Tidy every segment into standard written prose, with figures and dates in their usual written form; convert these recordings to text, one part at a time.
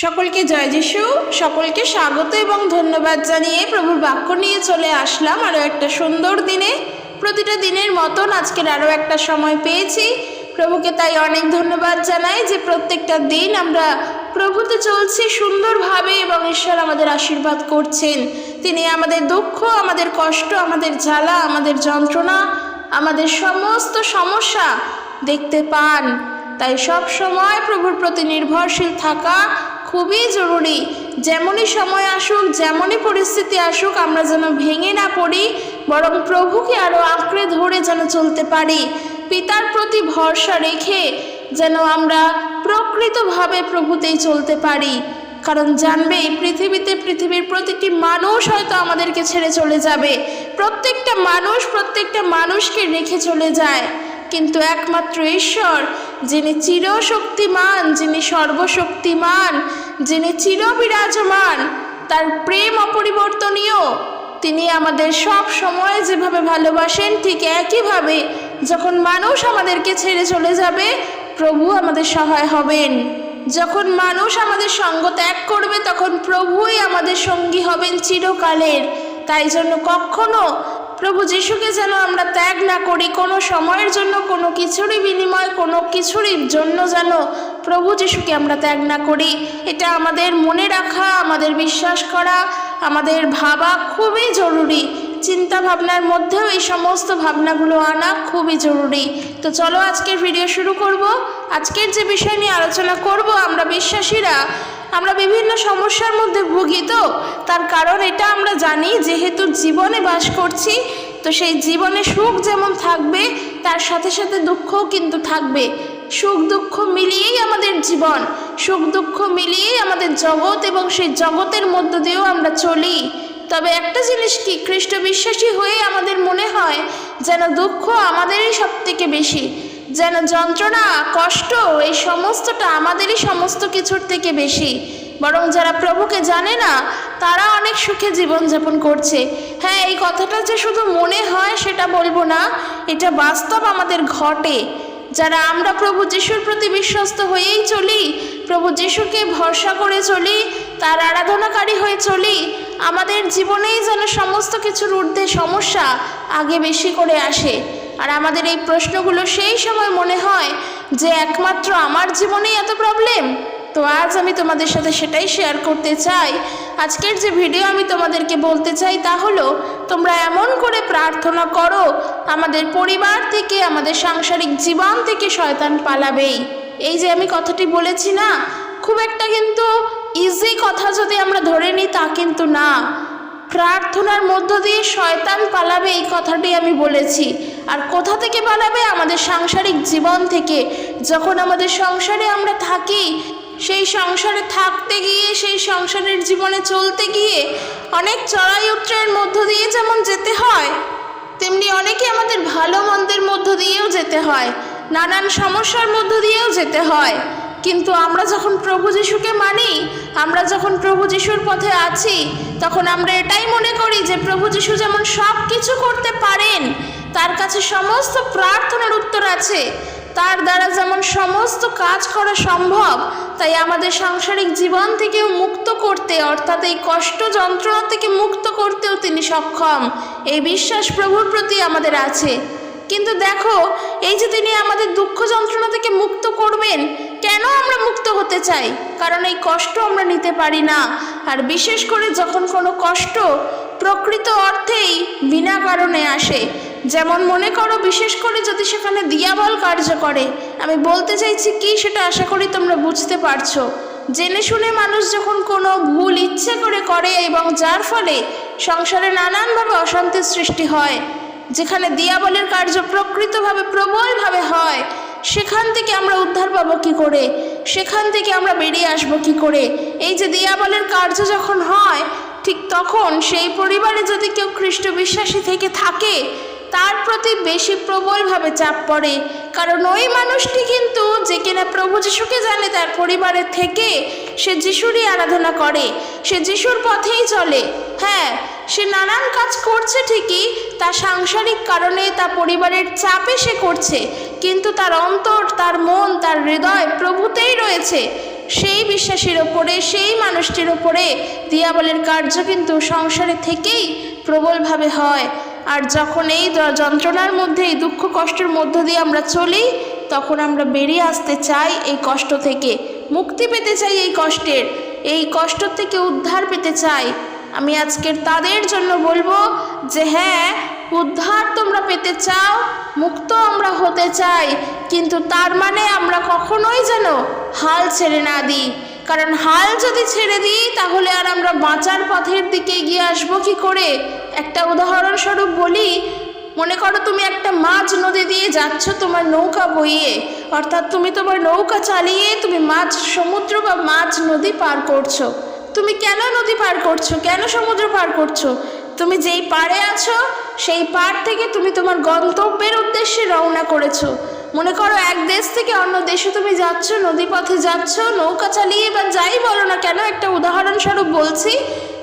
সকলকে জয় যিশু। সকলকে স্বাগত এবং ধন্যবাদ জানিয়ে প্রভুর বাক্য নিয়ে চলে আসলাম আরও একটা সুন্দর দিনে। প্রতিটা দিনের মতন আজকের আরও একটা সময় পেয়েছি। প্রভুকে তাই অনেক ধন্যবাদ জানাই যে প্রত্যেকটা দিন আমরা প্রভুতে চলছি সুন্দরভাবে এবং ঈশ্বর আমাদের আশীর্বাদ করছেন। তিনি আমাদের দুঃখ, আমাদের কষ্ট, আমাদের জ্বালা, আমাদের যন্ত্রণা, আমাদের সমস্ত সমস্যা দেখতে পান। তাই সব সময় প্রভুর প্রতি নির্ভরশীল থাকা খুবই জরুরি। যেমনই সময় আসুক, যেমনই পরিস্থিতি আসুক, আমরা যেন ভেঙে না পড়ি, বরং প্রভুকে আরও আঁকড়ে ধরে যেন চলতে পারি। পিতার প্রতি ভরসা রেখে যেন আমরা প্রকৃতভাবে প্রভুতেই চলতে পারি। কারণ জানবেই পৃথিবীর প্রতিটি মানুষ হয়তো আমাদেরকে ছেড়ে চলে যাবে। প্রত্যেকটা মানুষকে রেখে চলে যায়, কিন্তু একমাত্র ঈশ্বর যিনি চিরশক্তিমান, যিনি সর্বশক্তিমান, যিনি চিরবিরাজমান, তার প্রেম অপরিবর্তনীয়। তিনি আমাদের সব সময় যেভাবে ভালোবাসেন, ঠিক একইভাবে যখন মানুষ আমাদেরকে ছেড়ে চলে যাবে, প্রভু আমাদের সহায় হবেন। যখন মানুষ আমাদের সঙ্গ ত্যাগ করবে, তখন প্রভুই আমাদের সঙ্গী হবেন চিরকালের। তাই জন্য কখনো প্রভু যিশুকে যেন আমরা ত্যাগ না করি, কোনো সময়ের জন্য, কোনো কিছুরই বিনিময়, কোনো কিছুরই জন্য যেন প্রভু যিশুকে আমরা ত্যাগ না করি। এটা আমাদের মনে রাখা, আমাদের বিশ্বাস করা, আমাদের ভাবা খুবই জরুরি। চিন্তা ভাবনার মধ্যেও এই সমস্ত ভাবনাগুলো আনা খুবই জরুরি। তো চলো আজকের ভিডিও শুরু করব। আজকের যে বিষয় নিয়ে আলোচনা করব, আমরা বিশ্বাসীরা আমরা বিভিন্ন সমস্যার মধ্যে ভুগি। তো তার কারণ এটা আমরা জানি, যেহেতু জীবনে বাস করছি, তো সেই জীবনে সুখ যেমন থাকবে, তার সাথে সাথে দুঃখও কিন্তু থাকবে। সুখ দুঃখ মিলিয়েই আমাদের জীবন, সুখ দুঃখ মিলিয়েই আমাদের জগৎ, এবং সেই জগতের মধ্য দিয়েও আমরা চলি। তবে একটা জিনিস কি, খ্রিস্ট বিশ্বাসী হয়ে আমাদের মনে হয় যেন দুঃখ আমাদেরই সব থেকে বেশি, যেন যন্ত্রণা, কষ্ট, এই সমস্তটা আমাদেরই সমস্ত কিছুর থেকে বেশি। বরং যারা প্রভুকে জানে না, তারা অনেক সুখে জীবনযাপন করছে। হ্যাঁ, এই কথাটা যে শুধু মনে হয় সেটা বলবো না, এটা বাস্তব আমাদের ঘটে। যারা আমরা প্রভু যিশুর প্রতি বিশ্বস্ত হয়েই চলি, প্রভু যিশুকে ভরসা করে চলি, তার আরাধনাকারী হয়ে চলি, আমাদের জীবনেই যেন সমস্ত কিছুর ঊর্ধ্বে সমস্যা আগে বেশি করে আসে। আর আমাদের এই প্রশ্নগুলো সেই সময় মনে হয় যে একমাত্র আমার জীবনেই এত প্রবলেম। তো আজ আমি তোমাদের সাথে সেটাই শেয়ার করতে চাই। আজকের যে ভিডিও আমি তোমাদেরকে বলতে চাই তা হলো, তোমরা এমন করে প্রার্থনা করো আমাদের পরিবার থেকে, আমাদের সাংসারিক জীবন থেকে শয়তান পালাবেই। এই যে আমি কথাটি বলেছি না, খুব একটা কিন্তু ইজি কথা যদি আমরা ধরে নিই তা কিন্তু না। প্রার্থনার মধ্য দিয়ে শয়তান পালাবে, এই কথাটি আমি বলেছি। আর কোথা থেকে পালাবে? আমাদের সাংসারিক জীবন থেকে। যখন আমাদের সংসারে আমরা থাকি, সেই সংসারে থাকতে গিয়ে, সেই সংসারের জীবনে চলতে গিয়ে অনেক চড়াই উতরাইয়ের মধ্য দিয়ে যেমন যেতে হয়, তেমনি অনেকে আমাদের ভালো মন্দের মধ্য দিয়েও যেতে হয়, নানান সমস্যার মধ্য দিয়েও যেতে হয়। কিন্তু আমরা যখন প্রভু যিশুকে মানি, আমরা যখন প্রভু যিশুর পথে আছি, তখন আমরা এটাই মনে করি যে প্রভু যিশু যেমন সব কিছু করতে পারেন, তার কাছে সমস্ত প্রার্থনার উত্তর আছে, তার দ্বারা যেমন সমস্ত কাজ করা সম্ভব, তাই আমাদের সাংসারিক জীবন থেকেও মুক্ত করতে, অর্থাৎ এই কষ্ট যন্ত্রণা থেকে মুক্ত করতেও তিনি সক্ষম। এই বিশ্বাস প্রভুর প্রতি আমাদের আছে। কিন্তু দেখো, এই যে তিনি আমাদের দুঃখ যন্ত্রণা থেকে মুক্ত করবেন, কেন আমরা মুক্ত হতে চাই? কারণ এই কষ্ট আমরা নিতে পারি না। আর বিশেষ করে যখন কোনো কষ্ট প্রকৃত অর্থেই বিনা কারণে আসে, যেমন মনে করো বিশেষ করে যদি সেখানে দিয়াবল কার্য করে, আমি বলতে চাইছি কি সেটা আশা করি তোমরা বুঝতে পারছো। জেনে শুনে মানুষ যখন কোনো ভুল ইচ্ছে করে করে, এবং যার ফলে সংসারে নানানভাবে অশান্তির সৃষ্টি হয়, যেখানে দিয়াবলের কার্য প্রকৃতভাবে প্রবলভাবে হয়, সেখান থেকে আমরা উদ্ধার পাবো কী করে? সেখান থেকে আমরা বেরিয়ে আসবো কী করে? এই যে দিয়াবলের কার্য যখন হয়, ঠিক তখন সেই পরিবারে যদি কেউ খ্রিস্ট বিশ্বাসী থেকে থাকে, তার প্রতি বেশি প্রবলভাবে চাপ পড়ে। কারণ ওই মানুষটি কিন্তু যে কিনা প্রভু যিশুকে জানে, তার পরিবারে থেকে সে যিশুরই আরাধনা করে, সে যিশুর পথেই চলে। হ্যাঁ, সে নানান কাজ করছে ঠিকই, তার সাংসারিক কারণে, তার পরিবারের চাপে সে করছে, কিন্তু তার অন্তর, তার মন, তার হৃদয় প্রভুতেই রয়েছে। সেই বিশ্বাসীর ওপরে, সেই মানুষটির ওপরে দিয়াবলের কার্য কিন্তু সংসারে থেকেই প্রবলভাবে হয়। আর যখন এই যন্ত্রণার মধ্যে, এই দুঃখ কষ্টের মধ্য দিয়ে আমরা চলি, তখন আমরা বেরিয়ে আসতে চাই এই কষ্ট থেকে, মুক্তি পেতে চাই এই কষ্ট থেকে উদ্ধার পেতে চাই। আমি আজকের তাদের জন্য বলবো যে হ্যাঁ, উদ্ধার তোমরা পেতে চাও, মুক্ত আমরা হতে চাই, কিন্তু তার মানে আমরা কখনোই যেন হাল ছেড়ে না দিই। কারণ হাল যদি ছেড়ে দিই তাহলে আর আমরা বাঁচার পথের দিকে এগিয়ে আসবো কি করে? একটা উদাহরণস্বরূপ বলি, মনে করো তুমি একটা মাঝ নদী দিয়ে যাচ্ছ তোমার নৌকা বইয়ে, অর্থাৎ তুমি তোমার নৌকা চালিয়ে তুমি মাঝ সমুদ্র বা মাঝ নদী পার করছো। তুমি কেন নদী পার করছো, কেন সমুদ্র পার করছো? তুমি যেই পাড়ে আছো সেই পাড় থেকে তুমি তোমার গন্তব্যের উদ্দেশ্যে রওনা করেছো। মনে করো এক দেশ থেকে অন্য দেশে তুমি যাচ্ছ, নদী পথে যাচ্ছ, নৌকা চালিয়ে বা যাই বলো না কেন, একটা উদাহরণস্বরূপ বলছি,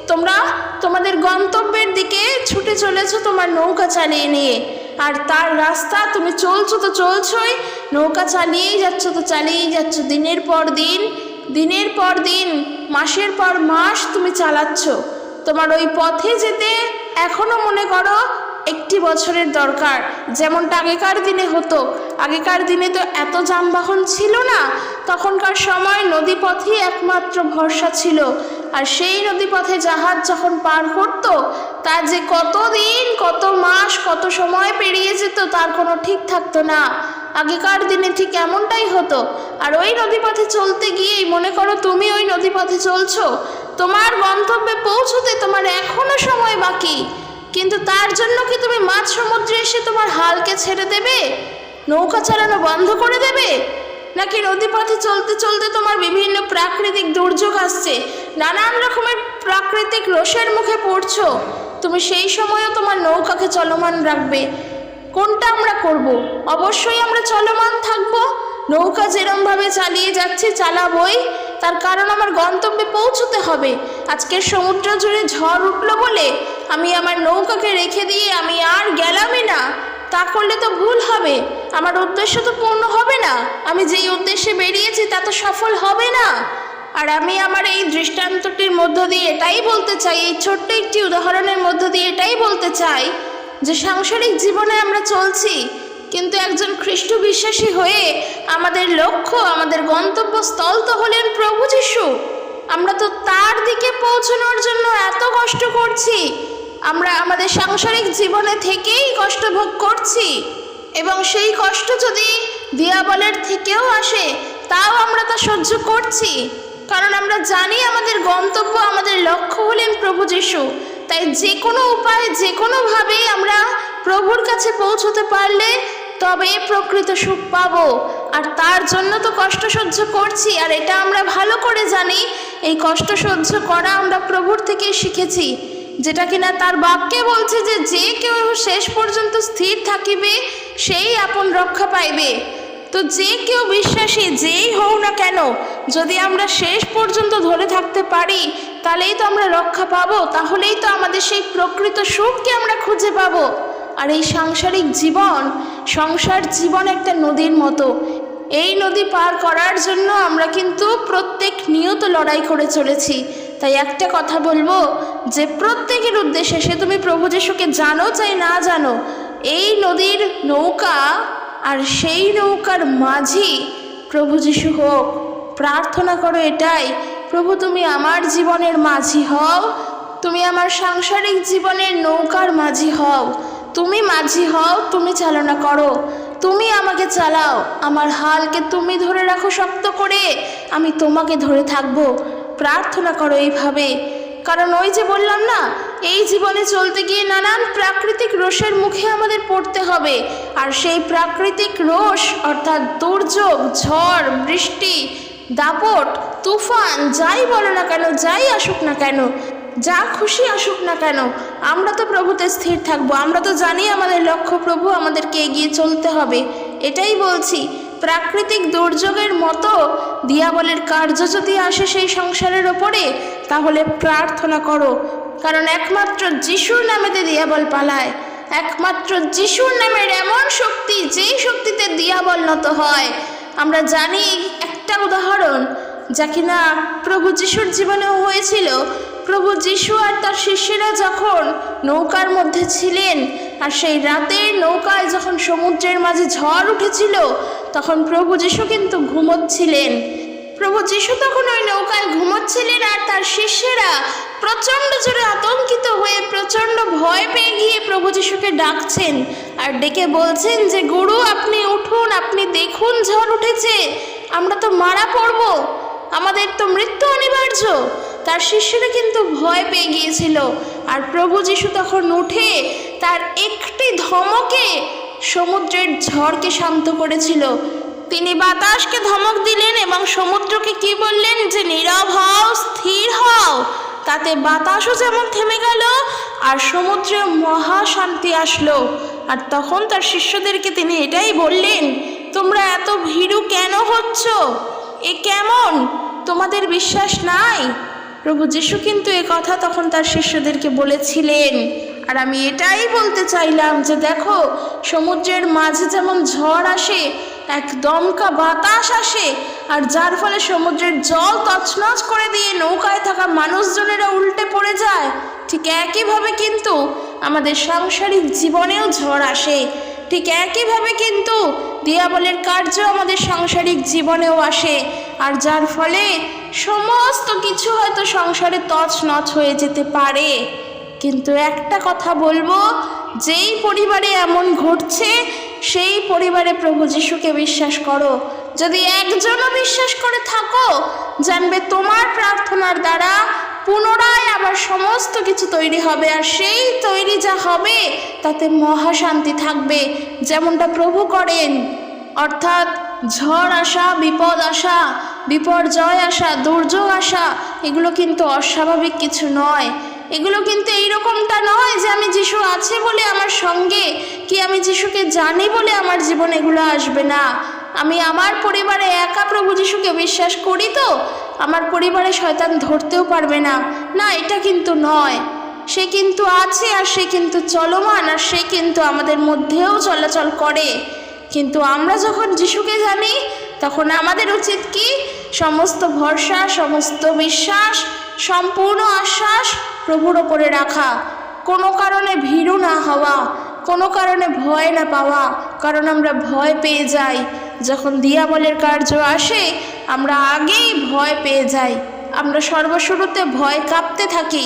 তোমরা তোমাদের গন্তব্যের দিকে ছুটে চলেছো তোমার নৌকা চালিয়ে নিয়ে। আর তার রাস্তা তুমি চলছো তো চলছোই, নৌকা চালিয়েই যাচ্ছ তো চালিয়েই যাচ্ছ, দিনের পর দিন, মাসের পর মাস তুমি চালাচ্ছ। তোমার ওই পথে যেতে এখনো মনে করো 1 বছরের দরকার, যেমনটা আগেকার দিনে হতো। আগেকার দিনে তো এত যানবাহন ছিল না, তখনকার সময় নদীপথই একমাত্র ভরসা ছিল। আর সেই নদীপথে জাহাজ যখন পার করত, তার যে কত দিন, কত মাস, কত সময় পেরিয়ে যেত তার কোনো ঠিক থাকতো না। আগেকার দিনে ঠিক এমনটাই হতো। আর ওই নদীপথে চলতে গিয়েই মনে করো তুমি ওই নদীপথে চলছো, তোমার গন্তব্যে পৌঁছতে তোমার এখনো সময় বাকি, কিন্তু তার জন্য কি তুমি মাঝ সমুদ্রে এসে তোমার হালকে ছেড়ে দেবে, নৌকা চালানো বন্ধ করে দেবে? নাকি নদীপথে চলতে চলতে তোমার বিভিন্ন প্রাকৃতিক দুর্যোগ আসছে, নানান রকমের প্রাকৃতিক রোষের মুখে পড়ছো, তুমি সেই সময়ও তোমার নৌকাকে চলমান রাখবে? কোনটা আমরা করব? অবশ্যই আমরা চলমান থাকবো। নৌকা যেরমভাবে চালিয়ে যাচ্ছি চালাবই, তার কারণ আমার গন্তব্যে পৌঁছতে হবে। আজকের সমুদ্র জুড়ে ঝড় উঠলো বলে আমি আমার নৌকাকে রেখে দিয়ে আমি আর গেলামই না, তা করলে তো ভুল হবে, আমার উদ্দেশ্য তো পূর্ণ হবে না, আমি যেই উদ্দেশ্যে বেরিয়েছি তা তো সফল হবে না। আর আমি আমার এই দৃষ্টান্তটির মধ্য দিয়ে এটাই বলতে চাই, এই ছোট্ট একটি উদাহরণের মধ্য দিয়ে এটাই বলতে চাই যে সাংসারিক জীবনে আমরা চলছি, কিন্তু একজন খ্রিস্ট বিশ্বাসী হয়ে আমাদের লক্ষ্য, আমাদের গন্তব্যস্থল তো হলেন প্রভু যিশু। আমরা তো তার দিকে পৌঁছানোর জন্য এত কষ্ট করছি, আমরা আমাদের সাংসারিক জীবনে থেকেই কষ্ট ভোগ করছি, এবং সেই কষ্ট যদি দিয়াবলের থেকেও আসে তাও আমরা তা সহ্য করছি, কারণ আমরা জানি আমাদের গন্তব্য, আমাদের লক্ষ্য হলেন প্রভু যিশু। তাই যে কোনো উপায়, যে কোনোভাবেই আমরা প্রভুর কাছে পৌঁছতে পারলে তবে প্রকৃত সুখ পাবো। আর তার জন্য তো কষ্ট সহ্য করছি, আর এটা আমরা ভালো করে জানি এই কষ্ট সহ্য করা আমরা প্রভুর থেকে শিখেছি, যেটা কিনা তার বাক্যে বলছে যে যে কেউ শেষ পর্যন্ত স্থির থাকিবে সেই আপন রক্ষা পাইবে। তো যে কেউ বিশ্বাসী যেই হও না কেন, যদি আমরা শেষ পর্যন্ত ধরে থাকতে পারি তাহলেই তো আমরা রক্ষা পাবো, তাহলেই তো আমাদের সেই প্রকৃত সুখকে আমরা খুঁজে পাবো। আর এই সাংসারিক জীবন, সংসার জীবন একটা নদীর মতো, এই নদী পার করার জন্য আমরা কিন্তু প্রত্যেক নিয়ত লড়াই করে চলেছি। তাই একটা কথা বলবো যে প্রত্যেকের উদ্দেশ্যে, সে তুমি প্রভু যিশুকে জানো চাই না জানো, এই নদীর নৌকা আর সেই নৌকার মাঝি প্রভু যিশু হোক। প্রার্থনা করো এটাই, প্রভু তুমি আমার জীবনের মাঝি হও, তুমি আমার সাংসারিক জীবনের নৌকার মাঝি হও, তুমি মাঝি হও, তুমি চালনা করো, তুমি আমাকে চালাও, আমার হালকে তুমি ধরে রাখো শক্ত করে, আমি তোমাকে ধরে থাকবো। প্রার্থনা করো এইভাবে, কারণ ওই যে বললাম না, এই জীবনে চলতে গিয়ে নানান প্রাকৃতিক রোষের মুখে আমাদের পড়তে হবে। আর সেই প্রাকৃতিক রোষ অর্থাৎ দুর্যোগ, ঝড়, বৃষ্টি, দাপট, তুফান, যাই বলো না কেন, যাই আসুক না কেন, যা খুশি আসুক না কেন, আমরা তো প্রভুতে স্থির থাকবো। আমরা তো জানি আমাদের লক্ষ্য প্রভু, আমাদেরকে এগিয়ে চলতে হবে। এটাই বলছি, প্রাকৃতিক দুর্যোগের মতো দিয়াবলের কার্য যদি আসে সেই সংসারের ওপরে, তাহলে প্রার্থনা করো, কারণ একমাত্র যিশুর নামেতে দিয়াবল পালায়। একমাত্র যিশুর নামের এমন শক্তি, যেই শক্তিতে দিয়াবল নত হয়। আমরা জানি একটা উদাহরণ, যা কিনা প্রভু যিশুর জীবনেও হয়েছিল। প্রভু যিশু আর তার শিষ্যেরা যখন নৌকার মধ্যে ছিলেন, আর সেই রাতের নৌকায় যখন সমুদ্রের মাঝে ঝড় উঠেছিল, তখন প্রভু যিশু কিন্তু ঘুমোচ্ছিলেন। প্রভু যিশু তখন ওই নৌকায় ঘুমোচ্ছিলেন, আর তার শিষ্যেরা প্রচণ্ড জোরে আতঙ্কিত হয়ে প্রচণ্ড ভয় পেয়ে গিয়ে প্রভু যিশুকে ডাকছেন আর ডেকে বলছেন যে, গুরু আপনি উঠুন, আপনি দেখুন ঝড় উঠেছে, আমরা তো মারা পড়ব, আমাদের তো মৃত্যু অনিবার্য। তার শিষ্যরা কিন্তু ভয় পেয়ে গিয়েছিল, আর প্রভু যিশু তখন উঠে তার একটি ধমকে সমুদ্রের ঝড়কে শান্ত করেছিল। তিনি বাতাসকে ধমক দিলেন এবং সমুদ্রকে কি বললেন যে নীরব হও, স্থির হও। তাতে বাতাসও যেমন থেমে গেল আর সমুদ্রে মহা শান্তি আসলো। আর তখন তার শিষ্যদেরকে তিনি এটাই বললেন, তোমরা এত ভীরু কেন হচ্ছ? এ কেমন? তোমাদের বিশ্বাস নাই? প্রভু যিশু কিন্তু এ কথা তখন তার শিষ্যদেরকে বলেছিলেন। আর আমি এটাই বলতে চাইলাম যে দেখো, সমুদ্রের মাঝে যেমন ঝড় আসে, এক দমকা বাতাস আসে, আর যার ফলে সমুদ্রের জল তছনছ করে দিয়ে নৌকায় থাকা মানুষজনেরা উল্টে পড়ে যায়, ঠিক একইভাবে কিন্তু আমাদের সাংসারিক জীবনেও ঝড় আসে। ঠিক একইভাবে কিন্তু দিয়াবলের কার্য আমাদের সাংসারিক জীবনেও আসে, আর যার ফলে সমস্ত কিছু হয়তো সংসারে তছনছ হয়ে যেতে পারে। কিন্তু একটা কথা বলবো, যেই পরিবারে এমন ঘটছে সেই পরিবারে প্রভু যিশুকে বিশ্বাস করো। যদি একজনও বিশ্বাস করে থাকো, জানবে তোমার প্রার্থনার দ্বারা পুনরায় আবার সমস্ত কিছু তৈরি হবে, আর সেই তৈরি যা হবে তাতে মহাশান্তি থাকবে, যেমনটা প্রভু করেন। অর্থাৎ ঝড় আসা, বিপদ আসা, বিপর্যয় আসা, দুর্যোগ আসা, এগুলো কিন্তু অস্বাভাবিক কিছু নয়। এগুলো কিন্তু এইরকমটা নয় যে আমি যিশু আছে বলে আমার সঙ্গে, কি আমি যিশুকে জানি বলে আমার জীবনে এগুলো আসবে না। আমি আমার পরিবারে একা প্রভু যিশুকে বিশ্বাস করি, তো আমার পরিবারে শয়তান ধরতেও পারবে না, না, এটা কিন্তু নয়। সে কিন্তু আছে, আর সে কিন্তু চলমান, আর সে কিন্তু আমাদের মধ্যেও চলাচল করে। কিন্তু আমরা যখন যিশুকে জানি, তখন আমাদের উচিত কি? সমস্ত ভরসা, সমস্ত বিশ্বাস, সম্পূর্ণ আশ্বাস প্রভুর ওপরে রাখা, কোনো কারণে ভীরু না হওয়া, কোনো কারণে ভয় না পাওয়া। কারণ আমরা ভয় পেয়ে যাই, যখন দিয়াবলের কার্য আসে আমরা আগেই ভয় পেয়ে যাই, আমরা সর্বশুরুতে ভয় কাঁপতে থাকি।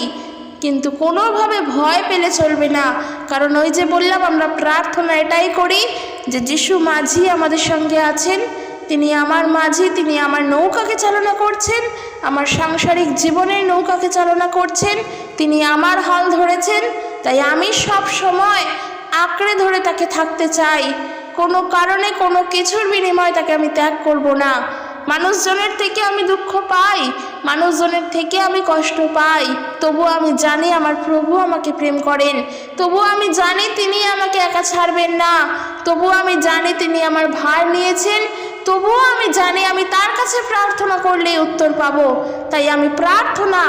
কিন্তু কোনোভাবে ভয় পেলে চলবে না, কারণ ওই যে বললাম, আমরা প্রার্থনা এটাই করি যে যিশু মাঝি আমাদের সঙ্গে আছেন, তিনি আমার মাঝি, তিনি আমার নৌকাকে চালনা করছেন, আমার সাংসারিক জীবনের নৌকাকে চালনা করছেন, তিনি আমার হাল ধরেছেন। তাই আমি সব সময় আঁকড়ে ধরে তাকে থাকতে চাই, কোনো কারণে কোনো কিছুর বিনিময়ে তাকে আমি ত্যাগ করব না। মানুষজনের থেকে আমি দুঃখ পাই, মানুষজনের থেকে আমি কষ্ট পাই, তবু আমি জানি আমার প্রভু আমাকে প্রেম করেন, তবু আমি জানি তিনি আমাকে একা ছাড়বেন না, তবু আমি জানি তিনি আমার ভার নিয়েছেন, তবুও আমি জানি আমি তার কাছে প্রার্থনা করলেই উত্তর পাবো। তাই আমি প্রার্থনা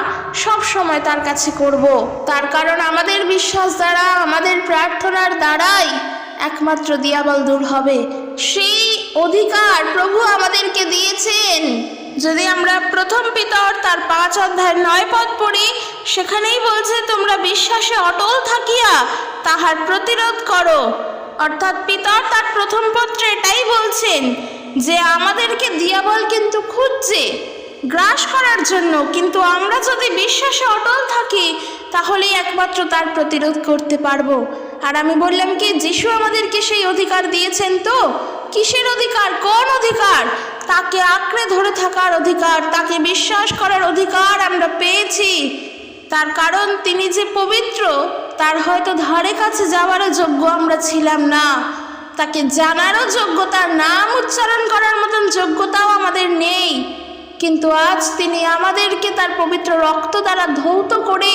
সব সময় তার কাছে করব। তার কারণ আমাদের বিশ্বাস দ্বারা, আমাদের প্রার্থনার দ্বারাই একমাত্র দিয়াবল দূর হবে। সেই অধিকার প্রভু আমাদেরকে দিয়েছেন। যদি আমরা প্রথম পিতর তার 5 অধ্যায় 9 পদ পড়ি, সেখানেই বলছে, তোমরা বিশ্বাসে অটল থাকিয়া তাহার প্রতিরোধ করো। অর্থাৎ পিতর তার প্রথম পত্রে এটাই বলছেন যে আমাদেরকে দিয়াবল কিন্তু খুঁজছে গ্রাস করার জন্য, কিন্তু আমরা যদি বিশ্বাসে অটল থাকি তাহলেই একমাত্র তার প্রতিরোধ করতে পারবো। আর আমি বললাম কি, যিশু আমাদেরকে সেই অধিকার দিয়েছেন। তো কিসের অধিকার? কোন অধিকার? তাকে আঁকড়ে ধরে থাকার অধিকার, তাকে বিশ্বাস করার অধিকার আমরা পেয়েছি। তার কারণ তিনি যে পবিত্র, তার হয়তো ধারে কাছে যাওয়ারও যোগ্য আমরা ছিলাম না, তাকে জানারও যোগ্যতার, নাম উচ্চারণ করার মতন যোগ্যতাও আমাদের নেই। কিন্তু আজ তিনি আমাদেরকে তার পবিত্র রক্ত দ্বারা ধৌত করে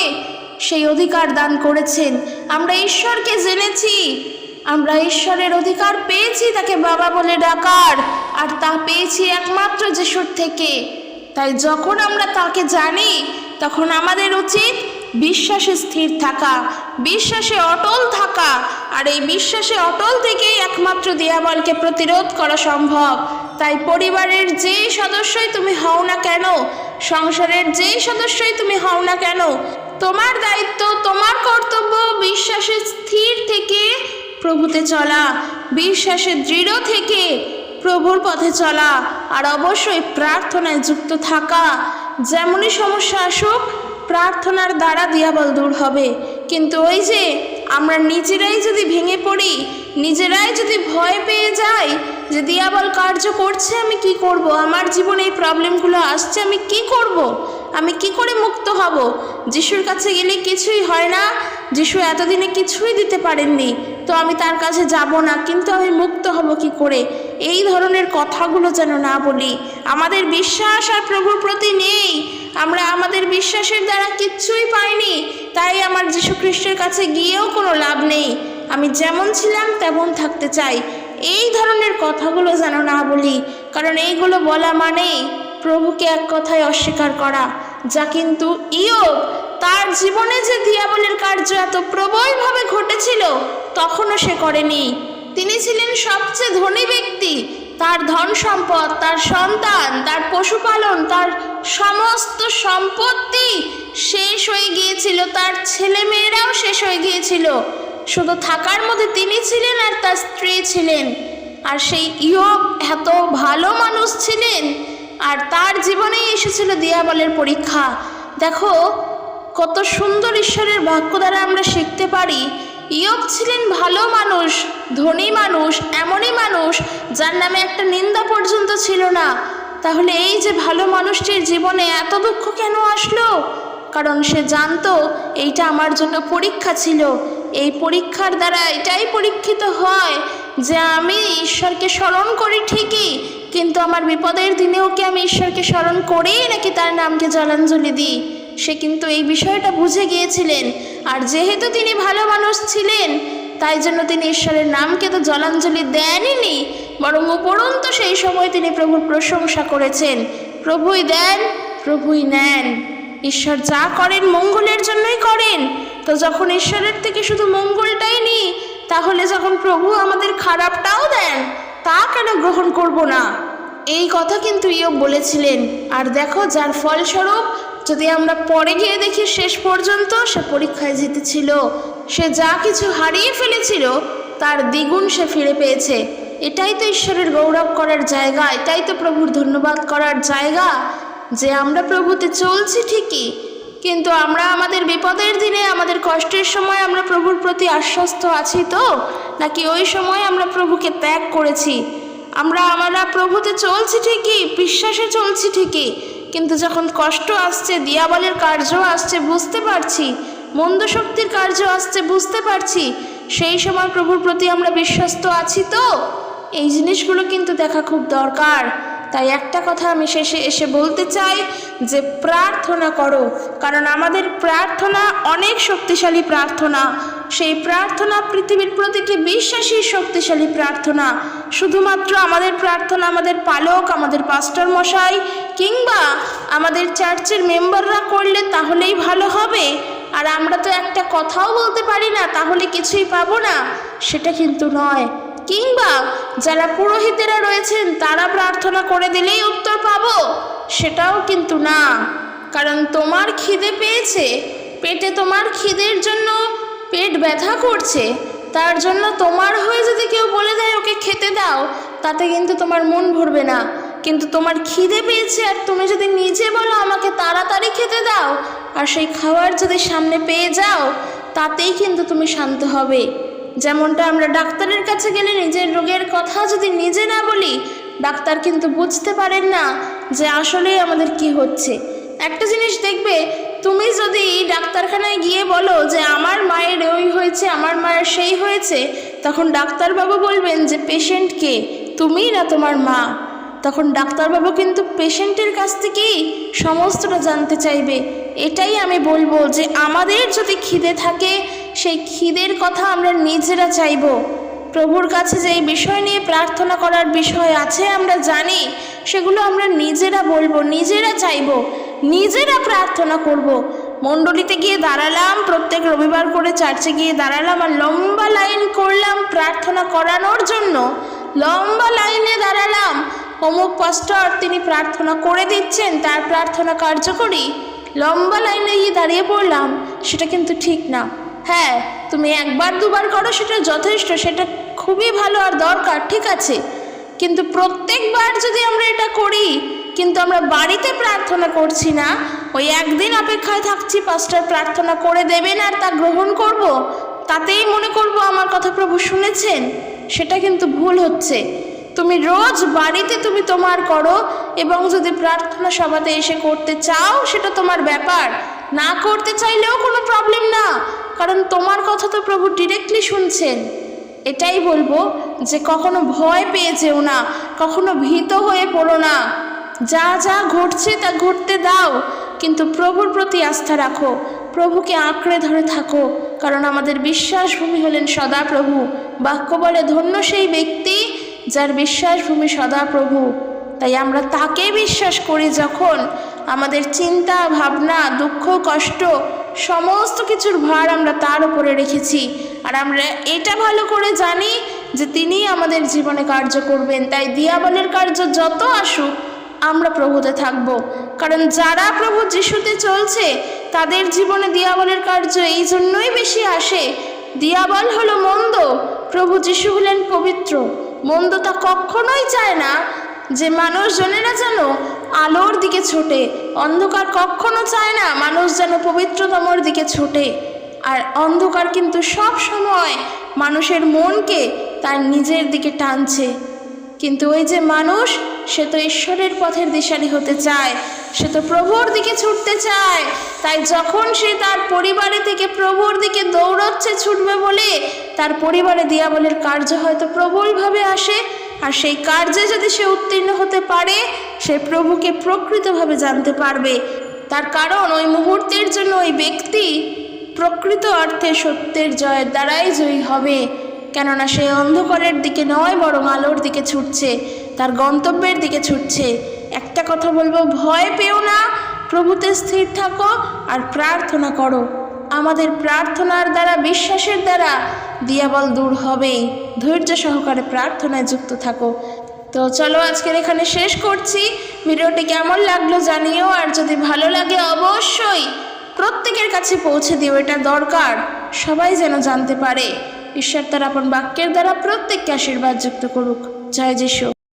সেই অধিকার দান করেছেন। আমরা ঈশ্বরকে জেনেছি, আমরা ঈশ্বরের অধিকার পেয়েছি তাকে বাবা বলে ডাকার, আর তা পেয়েছি একমাত্র যিশুর থেকে। তাই যখন আমরা তাকে জানি, তখন আমাদের উচিত বিশ্বাসে স্থির থাকা, বিশ্বাসে অটল থাকা। আর এই বিশ্বাসে অটল থেকেই একমাত্র দিয়াবলকে প্রতিরোধ করা সম্ভব। তাই পরিবারের যেই সদস্যই তুমি হও না কেন, সংসারের যেই সদস্যই তুমি হও না কেন, তোমার দায়িত্ব, তোমার কর্তব্য বিশ্বাসে স্থির থেকে প্রভুতে চলা, বিশ্বাসে দৃঢ় থেকে প্রভুর পথে চলা, আর অবশ্যই প্রার্থনায় যুক্ত থাকা। যেমনই সমস্যা আসুক, প্রার্থনার দ্বারা দিয়াবল দূর হবে। কিন্তু ওই যে আমরা নিজেরাই যদি ভেঙে পড়ি, নিজেরাই যদি ভয় পেয়ে যাই যে দিয়াবল কার্য করছে, আমি কি করব, আমার জীবনে এই প্রবলেমগুলো আসছে, আমি কি করব, আমি কি করে মুক্ত হব, যিশুর কাছে গেলে কিছুই হয় না, যিশু এতদিনে কিছুই দিতে পারেননি, তো আমি তার কাছে যাব না, কিন্তু আমি মুক্ত হব কি করে, এই ধরনের কথাগুলো যেন না বলি। আমাদের বিশ্বাস আর প্রভুর প্রতি নেই, আমরা আমাদের বিশ্বাসের দ্বারা কিচ্ছুই পাইনি, তাই আমার যিশু খ্রিস্টের কাছে গিয়েও কোনো লাভ নেই, আমি যেমন ছিলাম তেমন থাকতে চাই, এই ধরনের কথাগুলো যেন না বলি। কারণ এইগুলো বলা মানেই প্রভুকে এক কথায় অস্বীকার করা, যা কিন্তু ইয়োব তার জীবনে যে দিয়াবলের কার্য এত প্রবলভাবে ঘটেছিল তখনও সে করেনি। তিনি ছিলেন সবচেয়ে ধনী ব্যক্তি, তার ধন সম্পদ, তার সন্তান, তার পশুপালন, তার সমস্ত সম্পত্তি শেষ হয়ে গিয়েছিল, তার ছেলে মেয়েরাও শেষ হয়ে গিয়েছিল, শুধু থাকার মধ্যে তিনি ছিলেন আর তার স্ত্রী ছিলেন। আর সেই ইয়োব এত ভালো মানুষ ছিলেন, আর তার জীবনেই এসেছিল দিয়াবলের পরীক্ষা। দেখো কত সুন্দর ঈশ্বরের বাক্য দ্বারা আমরা শিখতে পারি। ইয়োব ছিলেন ভালো মানুষ, ধনী মানুষ, এমনই মানুষ যার নামে একটা নিন্দা পর্যন্ত ছিল না। তাহলে এই যে ভালো মানুষটির জীবনে এত দুঃখ কেন আসলো? কারণ সে জানতো এইটা আমার জন্য পরীক্ষা ছিল, এই পরীক্ষার দ্বারা এটাই পরীক্ষিত হয় যে আমি ঈশ্বরকে স্মরণ করি ঠিকই, কিন্তু আমার বিপদের দিনেও কি আমি ঈশ্বরকে স্মরণ করেই নাকি তার নামকে জলাঞ্জলি দিই। সে কিন্তু এই বিষয়টা বুঝে গিয়েছিলেন, আর যেহেতু তিনি ভালো মানুষ ছিলেন তাই জন্য তিনি ঈশ্বরের নামকে তো জলাঞ্জলি দেনই, বরং উপরন্তু সেই সময় তিনি প্রভুর প্রশংসা করেছেন। প্রভুই দেন, প্রভুই নেন, ঈশ্বর যা করেন মঙ্গলের জন্যই করেন। তো যখন ঈশ্বরের থেকে শুধু মঙ্গলটাই নিই, তাহলে যখন প্রভু আমাদের খারাপটাও দেন তা কেন গ্রহণ করব না? এই কথা কিন্তু ইয়োব বলেছিলেন। আর দেখো যার ফলস্বরূপ যদি আমরা পরে গিয়ে দেখি শেষ পর্যন্ত সে পরীক্ষায় জিতেছিল, সে যা কিছু হারিয়ে ফেলেছিল তার দ্বিগুণ সে ফিরে পেয়েছে। এটাই তো ঈশ্বরের গৌরব করার জায়গা, এটাই তো প্রভুর ধন্যবাদ করার জায়গা যে আমরা প্রভুতে চলছি ঠিকই, কিন্তু আমরা আমাদের বিপদের দিনে, আমাদের কষ্টের সময় আমরা প্রভুর প্রতি আশ্বস্ত আছি তো, নাকি ওই সময় আমরা প্রভুকে ত্যাগ করেছি? আমরা প্রভুতে চলছি ঠিকই, বিশ্বাসে চলছি ঠিকই, কিন্তু যখন কষ্ট আসছে, দিয়াবলের কার্য আসছে বুঝতে পারছি, মন্দ শক্তির কার্য আসছে বুঝতে পারছি, সেই সময় প্রভুর প্রতি আমরা বিশ্বস্ত আছি তো? এই জিনিসগুলো কিন্তু দেখা খুব দরকার। তাই একটা কথা আমি শেষে এসে বলতে চাই যে প্রার্থনা করো, কারণ আমাদের প্রার্থনা অনেক শক্তিশালী প্রার্থনা। সেই প্রার্থনা পৃথিবীর প্রতিটি বিশ্বাসী শক্তিশালী প্রার্থনা। শুধুমাত্র আমাদের প্রার্থনা আমাদের পালক, আমাদের পাস্টর মশাই কিংবা আমাদের চার্চের মেম্বাররা করলে তাহলেই ভালো হবে, আর আমরা তো একটা কথাও বলতে পারি না তাহলে কিছুই পাবো না, সেটা কিন্তু নয়। কিংবা যারা পুরোহিতেরা রয়েছেন তারা প্রার্থনা করে দিলেই উত্তর পাবো, সেটাও কিন্তু না। কারণ তোমার খিদে পেয়েছে, পেটে তোমার খিদের জন্য পেট ব্যথা করছে, তার জন্য তোমার হয়ে যদি কেউ বলে দেয় ওকে খেতে দাও, তাতে কিন্তু তোমার মন ভরবে না। কিন্তু তোমার খিদে পেয়েছে আর তুমি যদি নিজে বলো আমাকে তাড়াতাড়ি খেতে দাও, আর সেই খাবার যদি সামনে পেয়ে যাও, তাতেই কিন্তু তুমি শান্ত হবে। যেমনটা আমরা ডাক্তারের কাছে গেলে নিজের রোগের কথা যদি নিজে না বলি, ডাক্তার কিন্তু বুঝতে পারেন না যে আসলেই আমাদের কি হচ্ছে। একটা জিনিস দেখবে, তুমি যদি ডাক্তারখানায় গিয়ে বলো যে আমার মায়ের ওই হয়েছে, আমার মায়ের সেই হয়েছে, তখন ডাক্তারবাবু বলবেন যে পেশেন্ট কে, তুমি না তোমার মা? তখন ডাক্তারবাবু কিন্তু পেশেন্টের কাছ থেকেই সমস্তটা জানতে চাইবে। এটাই আমি বলবো যে আমাদের যদি খিদে থাকে, সেই খিদের কথা আমরা নিজেরা চাইব। প্রভুর কাছে যে এই বিষয় নিয়ে প্রার্থনা করার বিষয় আছে আমরা জানি, সেগুলো আমরা নিজেরা বলবো, নিজেরা চাইব, নিজেরা প্রার্থনা করব। মণ্ডলীতে গিয়ে দাঁড়ালাম, প্রত্যেক রবিবার করে চার্চে গিয়ে দাঁড়ালাম আর লম্বা লাইন করলাম প্রার্থনা করানোর জন্য, লম্বা লাইনে দাঁড়ালাম, অমুক পাস্টর তিনি প্রার্থনা করে দিচ্ছেন, তার প্রার্থনা কার্যকরী, লম্বা লাইনে গিয়ে দাঁড়িয়ে পড়লাম, সেটা কিন্তু ঠিক না। হ্যাঁ, তুমি একবার দুবার করো সেটা যথেষ্ট, সেটা খুবই ভালো আর দরকার, ঠিক আছে। কিন্তু প্রত্যেকবার যদি আমরা এটা করি, কিন্তু আমরা বাড়িতে প্রার্থনা করছি না, ওই একদিন অপেক্ষায় থাকছি পাস্টর প্রার্থনা করে দেবেন আর তা গ্রহণ করব, তাতেই মনে করব আমার কথা প্রভু শুনেছেন, সেটা কিন্তু ভুল হচ্ছে। তুমি রোজ বাড়িতে তুমি তোমার করো, এবং যদি প্রার্থনা সভাতে এসে করতে চাও সেটা তোমার ব্যাপার, না করতে চাইলেও কোনো প্রবলেম না, কারণ তোমার কথা তো প্রভু ডিরেক্টলি শুনছেন। এটাই বলবো যে কখনো ভয় পেয়ে যেও না, কখনো ভীত হয়ে পড়ো না, যা যা ঘটছে তা ঘটতে দাও, কিন্তু প্রভুর প্রতি আস্থা রাখো, প্রভুকে আঁকড়ে ধরে থাকো, কারণ আমাদের বিশ্বাসভূমি হলেন সদাপ্রভু। বাক্য বলে ধন্য সেই ব্যক্তি যার বিশ্বাসভূমি সদাপ্রভু। তাই আমরা তাকে বিশ্বাস করি, যখন আমাদের চিন্তা ভাবনা দুঃখ কষ্ট সমস্ত কিছুর ভার আমরা তার উপরে রেখেছি, আর আমরা এটা ভালো করে জানি যে তিনি আমাদের জীবনে কার্য করবেন। তাই দিয়াবলের কার্য যত আসুক আমরা প্রভুতে থাকব, কারণ যারা প্রভু যিশুতে চলছে তাদের জীবনে দিয়াবলের কার্য এই জন্যই বেশি আসে। দিয়াবল হলো মন্দ, প্রভু যিশু হলেন পবিত্র। মন্দ তা কখনোই চায় না যে মানুষজনেরা যেন আলোর দিকে ছোটে, অন্ধকার কখনো চায় না মানুষ যেন পবিত্রতমর দিকে ছোটে। আর অন্ধকার কিন্তু সব সময় মানুষের মনকে তার নিজের দিকে টানছে। কিন্তু ওই যে মানুষ, সে তো ঈশ্বরের পথের দিশারি হতে চায়, সে তো প্রভুর দিকে ছুটতে চায়। তাই যখন সে তার পরিবারে থেকে প্রভুর দিকে দৌড়চ্ছে ছুটবে বলে, তার পরিবারে দিয়াবলের কার্য হয়তো প্রবলভাবে আসে, আর সেই কার্যে যদি সে উত্তীর্ণ হতে পারে, সে প্রভুকে প্রকৃতভাবে জানতে পারবে। তার কারণ ওই মুহূর্তের জন্য ওই ব্যক্তি প্রকৃত অর্থে সত্যের জয়ের দ্বারাই জয়ী হবে, কেননা সে অন্ধকারের দিকে নয় বরং আলোর দিকে ছুটছে, তার গন্তব্যের দিকে ছুটছে। একটা কথা বলবো, ভয় পেও না, প্রভুতে স্থির থাকো আর প্রার্থনা করো। আমাদের প্রার্থনার দ্বারা, বিশ্বাসের দ্বারা দিয়াবল দূর হবেই। ধৈর্য সহকারে প্রার্থনায় যুক্ত থাকো। তো চলো আজকের এখানে শেষ করছি। ভিডিওটি কেমন লাগলো জানিও, আর যদি ভালো লাগে অবশ্যই প্রত্যেকের কাছে পৌঁছে দিও, এটা দরকার, সবাই যেন জানতে পারে। ঈশ্বর তার আপন বাক্যের দ্বারা প্রত্যেককে আশীর্বাদ যুক্ত করুক। জয় যিশু।